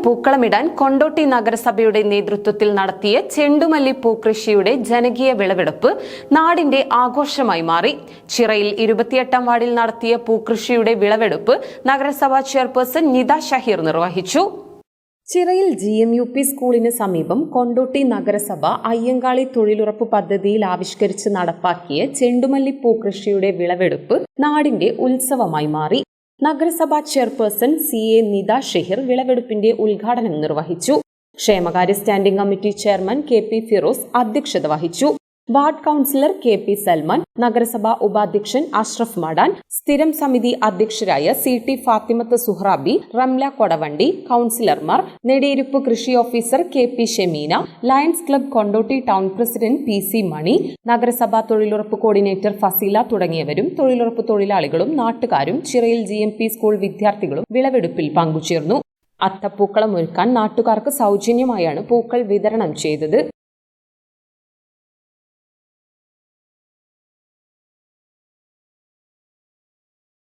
പൂക്കളമിടാൻ കൊണ്ടോട്ടി നഗരസഭയുടെ നേതൃത്വത്തിൽ നടത്തിയ ചെണ്ടുമല്ലി പൂക്കൃഷിയുടെ ജനകീയ വിളവെടുപ്പ് നാടിന്റെ ആഘോഷമായി മാറി. ചിറയിൽ 28ാം വാർഡിൽ നടത്തിയ പൂക്കൃഷിയുടെ വിളവെടുപ്പ് നഗരസഭാ ചെയർപേഴ്സൺ നിത ഷഹീർ നിർവഹിച്ചു. ചിറയിൽ GMUP സ്കൂളിന് സമീപം കൊണ്ടോട്ടി നഗരസഭ അയ്യങ്കാളി തൊഴിലുറപ്പ് പദ്ധതിയിൽ ആവിഷ്കരിച്ച് നടപ്പാക്കിയ ചെണ്ടുമല്ലി പൂക്കൃഷിയുടെ വിളവെടുപ്പ് നാടിന്റെ ഉത്സവമായി മാറി. നഗരസഭാ ചെയർപേഴ്സൺ CA നിത ഷഹീർ വിളവെടുപ്പിന്റെ ഉദ്ഘാടനം നിർവഹിച്ചു. ക്ഷേമകാര്യ standing committee chairman KP Firoz അധ്യക്ഷത വഹിച്ചു. വാർഡ് കൌൺസിലർ KP സൽമാൻ, നഗരസഭാ ഉപാധ്യക്ഷൻ അഷ്റഫ് മടാൻ, സ്ഥിരം സമിതി അധ്യക്ഷരായ CT ഫാത്തിമത്ത് സുഹ്റാബി, റംല കൊടവണ്ടി, കൌൺസിലർമാർ, നെടിയിരുപ്പ് കൃഷി officer KP Shemeena, lions club Kondotty town president PC മണി, നഗരസഭാ തൊഴിലുറപ്പ് കോർഡിനേറ്റർ ഫസീല തുടങ്ങിയവരും തൊഴിലുറപ്പ് തൊഴിലാളികളും നാട്ടുകാരും ചിറയിൽ GMP സ്കൂൾ വിദ്യാർത്ഥികളും വിളവെടുപ്പിൽ പങ്കുചേർന്നു. അത്തപ്പൂക്കളം ഒരുക്കാൻ നാട്ടുകാർക്ക് സൗജന്യമായാണ് പൂക്കൾ വിതരണം ചെയ്തത്.